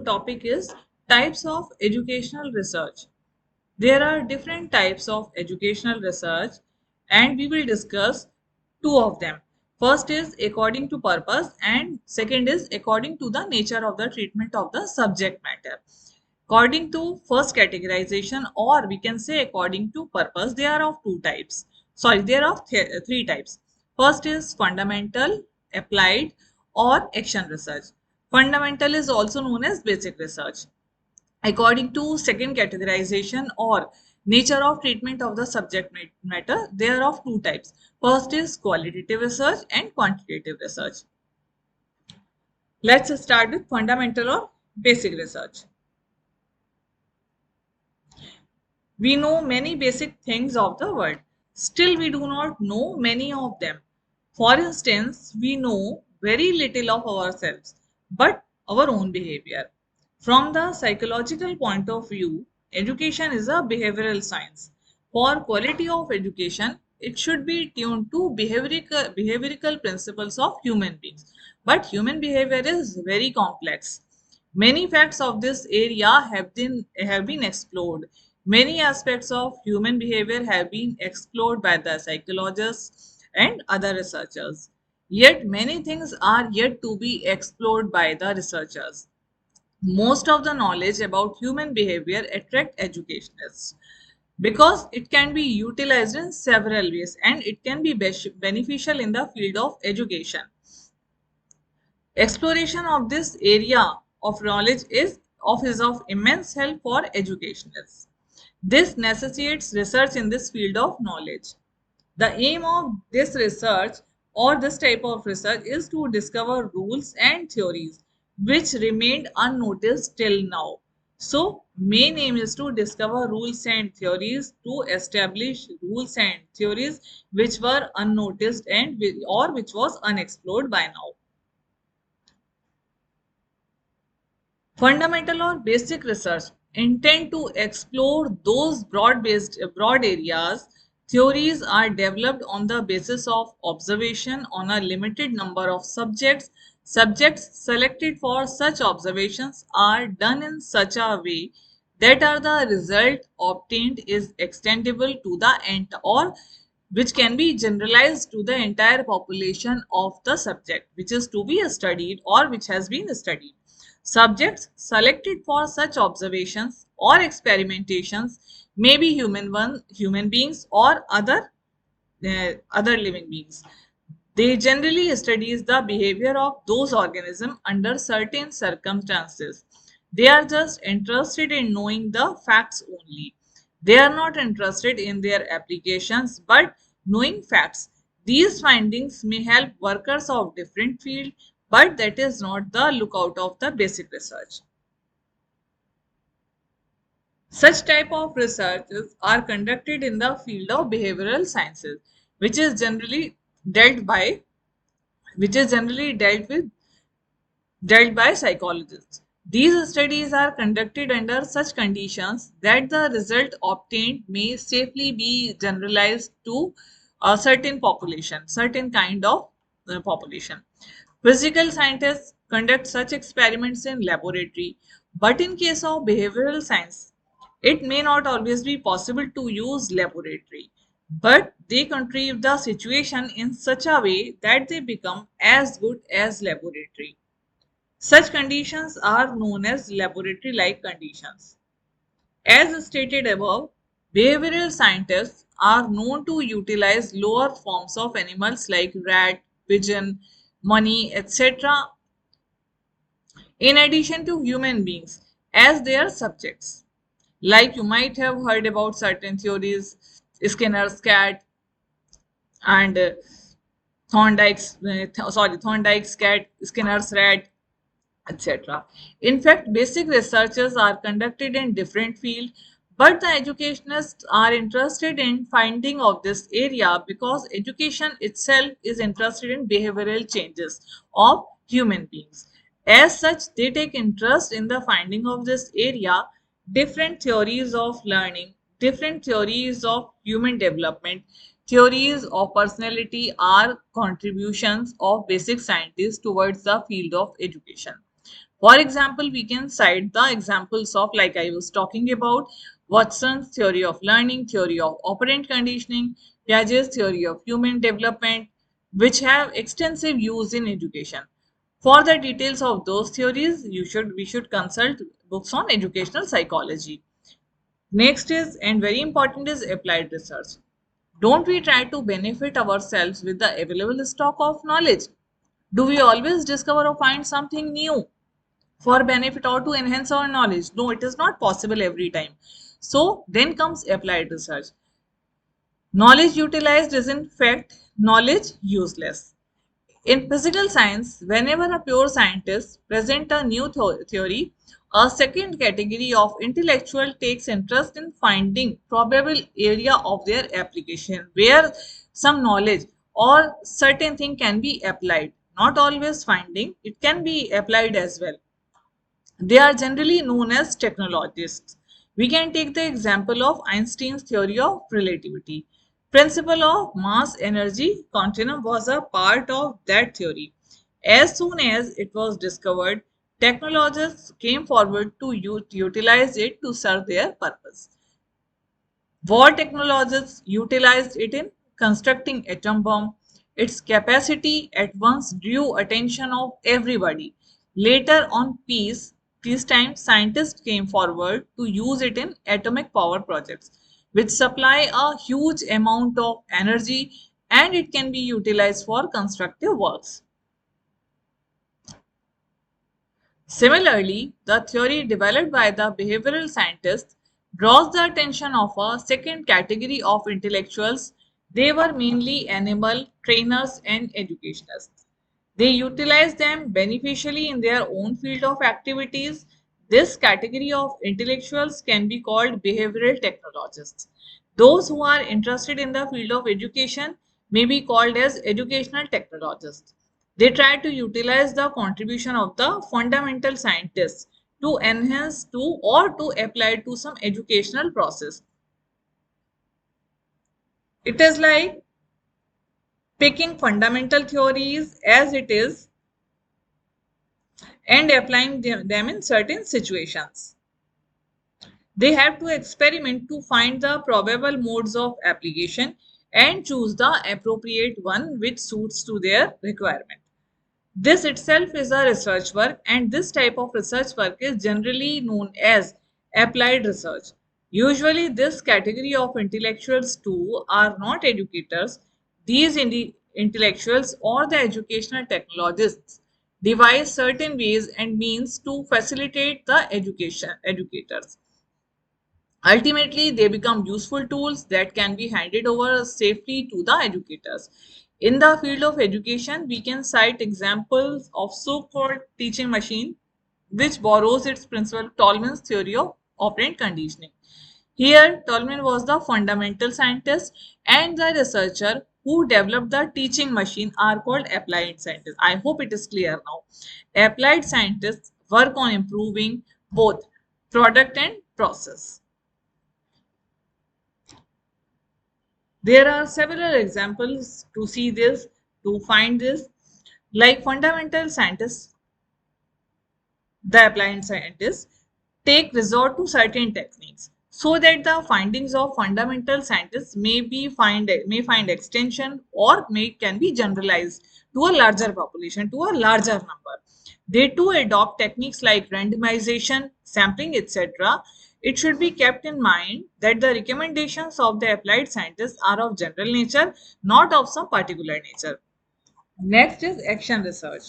topic is types of educational research. There are different types of educational research and we will discuss two of them. First is according to purpose and second is according to the nature of the treatment of the subject matter. According to first categorization, or we can say according to purpose, they are of two types. Sorry, they are of three types. First is fundamental, applied, or action research. Fundamental is also known as basic research. According to second categorization or nature of treatment of the subject matter, they are of two types. First is qualitative research and quantitative research. Let's start with fundamental or basic research. We know many basic things of the world. Still, we do not know many of them. For instance, we know very little of ourselves, but our own behavior. From the psychological point of view, education is a behavioral science. For quality of education, it should be tuned to behavioral principles of human beings. But human behavior is very complex. Many facts of this area have been explored. Many aspects of human behavior have been explored by the psychologists and other researchers. Yet many things are yet to be explored by the researchers. Most of the knowledge about human behavior attract educationists because it can be utilized in several ways and it can be beneficial in the field of education. Exploration of this area of knowledge is of immense help for educationals. This necessitates research in this field of knowledge. The aim of this research or this type of research is to discover rules and theories which remained unnoticed till now. So, main aim is to discover rules and theories, to establish rules and theories which were unnoticed and or which was unexplored by now. Fundamental or basic research intend to explore those broad areas. Theories are developed on the basis of observation on a limited number of subjects. Subjects selected for such observations are done in such a way that are the result obtained is extendable to the end or which can be generalized to the entire population of the subject which is to be studied or which has been studied. Subjects selected for such observations or experimentations may be human beings or other living beings. They generally studies the behavior of those organisms under certain circumstances. They are just interested in knowing the facts only. They are not interested in their applications but knowing facts. These findings may help workers of different field, but that is not the lookout of the basic research. Such type of researches are conducted in the field of behavioral sciences, which is generally dealt by which is generally dealt by psychologists. These studies are conducted under such conditions that the result obtained may safely be generalized to a certain population, certain kind of population. Physical scientists conduct such experiments in laboratory, but in case of behavioral science, it may not always be possible to use laboratory, but they contrive the situation in such a way that they become as good as laboratory. Such conditions are known as laboratory-like conditions. As stated above, behavioral scientists are known to utilize lower forms of animals like rat, pigeon, money, etc. in addition to human beings as their subjects. Like you might have heard about certain theories, Skinner's cat and Thorndike's cat, Skinner's rat, etc. In fact, basic researches are conducted in different fields, but the educationists are interested in finding of this area because education itself is interested in behavioral changes of human beings. As such, they take interest in the finding of this area, different theories of learning, different theories of human development, theories of personality are contributions of basic scientists towards the field of education. For example, we can cite the examples of, like I was talking about, Watson's theory of learning, theory of operant conditioning, Piaget's theory of human development, which have extensive use in education. For the details of those theories, we should consult books on educational psychology. Next is, and very important, is applied research. Don't we try to benefit ourselves with the available stock of knowledge? Do we always discover or find something new for benefit or to enhance our knowledge? No, it is not possible every time. So then comes applied research. Knowledge utilized is in fact knowledge useless. In physical science, whenever a pure scientist presents a new theory, a second category of intellectual takes interest in finding probable area of their application where some knowledge or certain thing can be applied. Not always finding, it can be applied as well. They are generally known as technologists. We can take the example of Einstein's theory of relativity. Principle of mass energy continuum was a part of that theory. As soon as it was discovered, technologists came forward to utilize it to serve their purpose. War technologists utilized it in constructing atom bomb. Its capacity at once drew attention of everybody. Later on peacetime scientists came forward to use it in atomic power projects, which supply a huge amount of energy and it can be utilized for constructive works. Similarly, the theory developed by the behavioral scientists draws the attention of a second category of intellectuals. They were mainly animal trainers and educationists. They utilized them beneficially in their own field of activities. This category of intellectuals can be called behavioral technologists. Those who are interested in the field of education may be called as educational technologists. They try to utilize the contribution of the fundamental scientists to enhance to or to apply to some educational process. It is like picking fundamental theories as it is and applying them in certain situations. They have to experiment to find the probable modes of application and choose the appropriate one which suits to their requirement. This itself is a research work, and this type of research work is generally known as applied research. Usually, this category of intellectuals too are not educators. These intellectuals or the educational technologists devise certain ways and means to facilitate the educators. Ultimately, they become useful tools that can be handed over safely to the educators. In the field of education, we can cite examples of so-called teaching machine, which borrows its principle Tolman's theory of operant conditioning. Here, Tolman was the fundamental scientist and the researcher who developed the teaching machine are called applied scientists. I hope it is clear now. Applied scientists work on improving both product and process. There are several examples to see this, to find this, like fundamental scientists, the applied scientists, take resort to certain techniques so that the findings of fundamental scientists may find extension or may can be generalized to a larger population, to a larger number. They too adopt techniques like randomization, sampling, etc. It should be kept in mind that the recommendations of the applied scientists are of general nature, not of some particular nature. Next is action research.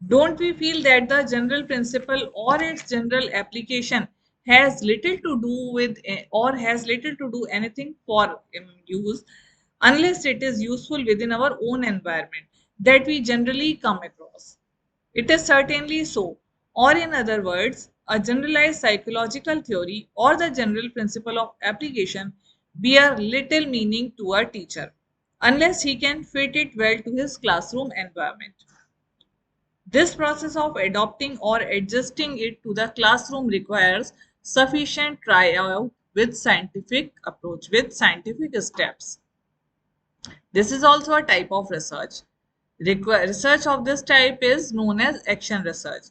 Don't we feel that the general principle or its general application has little to do with or has little to do anything for use unless it is useful within our own environment that we generally come across? It is certainly so. Or, in other words, a generalized psychological theory or the general principle of application bear little meaning to a teacher unless he can fit it well to his classroom environment. This process of adopting or adjusting it to the classroom requires sufficient tryout with scientific approach, with scientific steps. This is also a type of research. Research of this type is known as action research.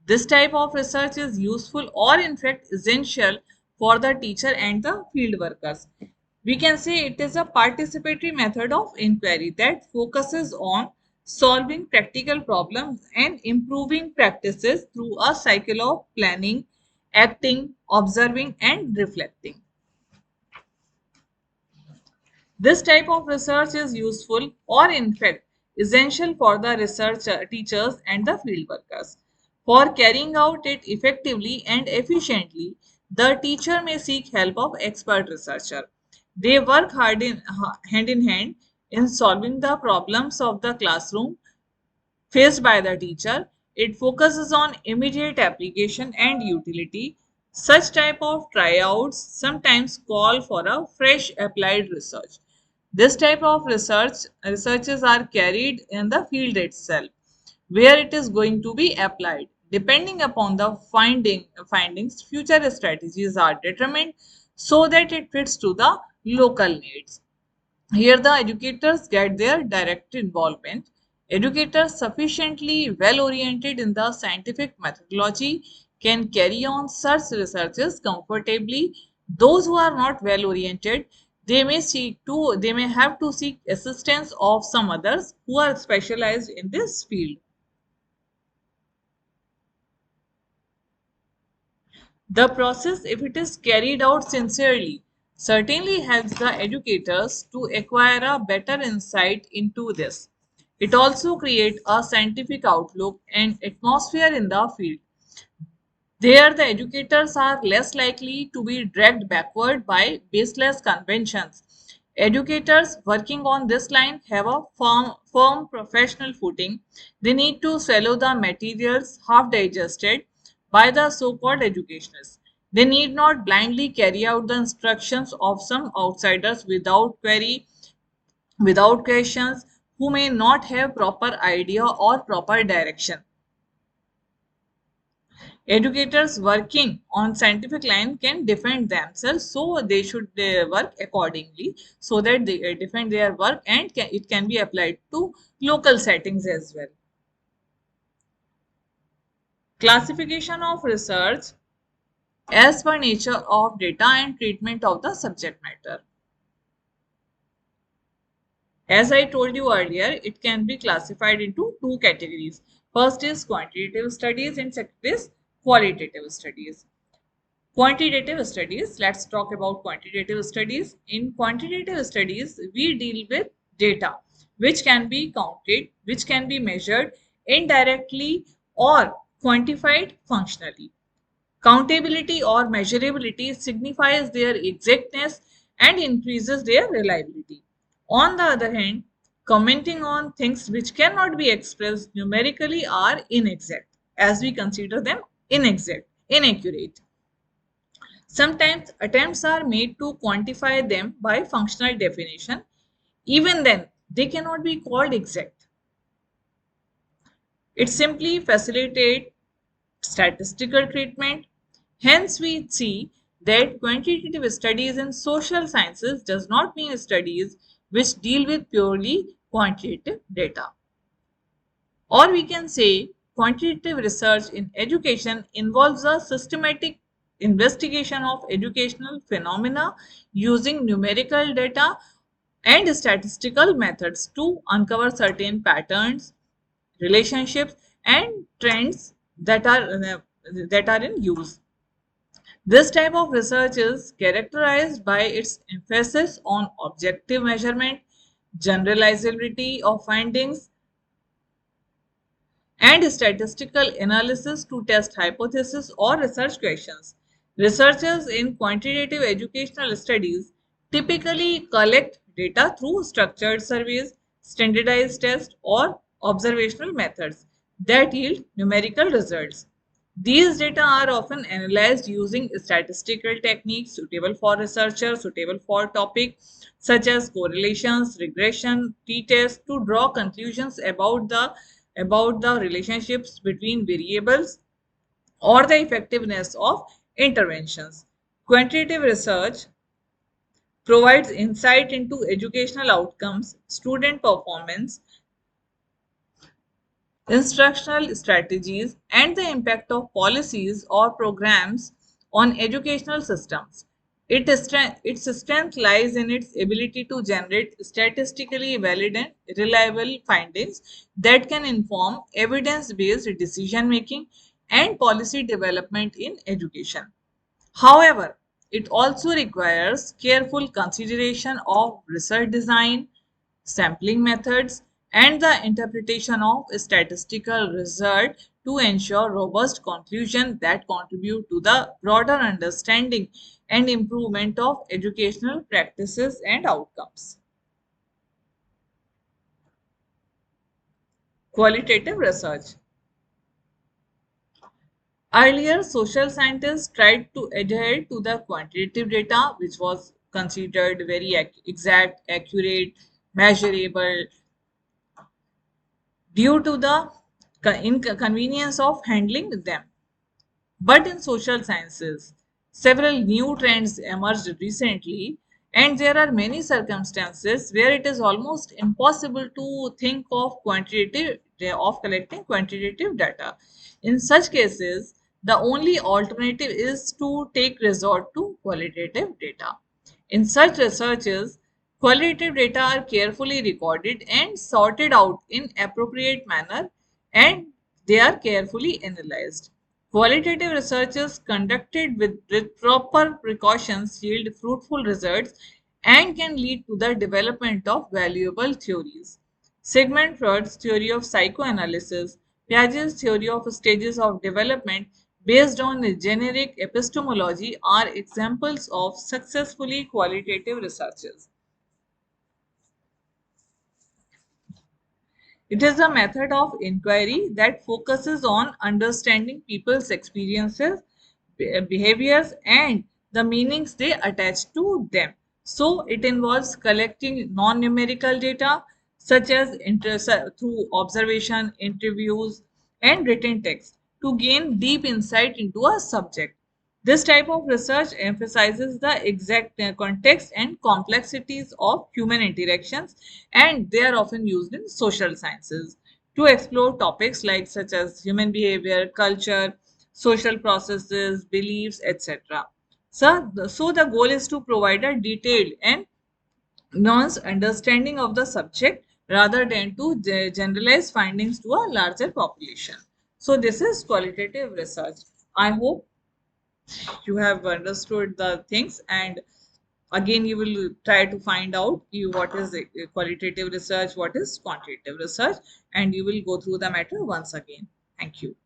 This type of research is useful or in fact essential for the teacher and the field workers. We can say it is a participatory method of inquiry that focuses on solving practical problems and improving practices through a cycle of planning, acting, observing, and reflecting. This type of research is useful or in fact essential for the researcher, teachers and the field workers. For carrying out it effectively and efficiently, the teacher may seek help of expert researcher. They work hand in hand in solving the problems of the classroom faced by the teacher. It focuses on immediate application and utility. Such type of tryouts sometimes call for a fresh applied research. This type of researches are carried in the field itself, where it is going to be applied. Depending upon the findings, future strategies are determined so that it fits to the local needs. Here, the educators get their direct involvement. Educators sufficiently well oriented in the scientific methodology can carry on such researches comfortably. Those who are not well oriented, they may have to seek assistance of some others who are specialized in this field. The process, if it is carried out sincerely, certainly helps the educators to acquire a better insight into this. It also creates a scientific outlook and atmosphere in the field. There, the educators are less likely to be dragged backward by baseless conventions. Educators working on this line have a firm professional footing. They need to swallow the materials half digested by the so called educationalists. They need not blindly carry out the instructions of some outsiders without questions, who may not have proper idea or proper direction. Educators working on scientific line can defend themselves, so they should work accordingly so that they defend their work and it can be applied to local settings as well. Classification of research as per nature of data and treatment of the subject matter. As I told you earlier, it can be classified into two categories. First is quantitative studies and second is qualitative studies. Quantitative studies, let's talk about quantitative studies. In quantitative studies, we deal with data which can be counted, which can be measured indirectly or quantified functionally. Countability or measurability signifies their exactness and increases their reliability. On the other hand, commenting on things which cannot be expressed numerically are inexact, as we consider them inexact, inaccurate. Sometimes attempts are made to quantify them by functional definition. Even then, they cannot be called exact. It simply facilitates statistical treatment. Hence, we see that quantitative studies in social sciences does not mean studies which deal with purely quantitative data. Or we can say quantitative research in education involves a systematic investigation of educational phenomena using numerical data and statistical methods to uncover certain patterns, relationships, and trends that are in use. This type of research is characterized by its emphasis on objective measurement, generalizability of findings, and statistical analysis to test hypotheses or research questions. Researchers in quantitative educational studies typically collect data through structured surveys, standardized tests, or observational methods that yield numerical results. These data are often analyzed using statistical techniques suitable for researchers, suitable for topic such as correlations, regression, t-tests to draw conclusions about the relationships between variables or the effectiveness of interventions. Quantitative research provides insight into educational outcomes, student performance, instructional strategies, and the impact of policies or programs on educational systems. Its strength lies in its ability to generate statistically valid and reliable findings that can inform evidence based decision making and policy development in education. However, it also requires careful consideration of research design, sampling methods, and the interpretation of statistical result to ensure robust conclusions that contribute to the broader understanding and improvement of educational practices and outcomes. Qualitative research. Earlier, social scientists tried to adhere to the quantitative data, which was considered very exact, accurate, measurable, due to the inconvenience of handling them. But in social sciences, several new trends emerged recently, and there are many circumstances where it is almost impossible to think of quantitative of collecting quantitative data. In such cases, the only alternative is to take resort to qualitative data. In such researches, qualitative data are carefully recorded and sorted out in appropriate manner, and they are carefully analyzed. Qualitative researches conducted with proper precautions yield fruitful results and can lead to the development of valuable theories. Sigmund Freud's theory of psychoanalysis, Piaget's theory of stages of development based on the generic epistemology are examples of successfully qualitative researches. It is a method of inquiry that focuses on understanding people's experiences, behaviors, and the meanings they attach to them. So, it involves collecting non numerical data such as through observation, interviews, and written text to gain deep insight into a subject. This type of research emphasizes the exact context and complexities of human interactions, and they are often used in social sciences to explore topics like such as human behavior, culture, social processes, beliefs, etc. So the goal is to provide a detailed and nuanced understanding of the subject rather than to generalize findings to a larger population. So this is qualitative research. I hope you have understood the things, and again you will try to find out what is qualitative research, what is quantitative research, and you will go through the matter once again. Thank you.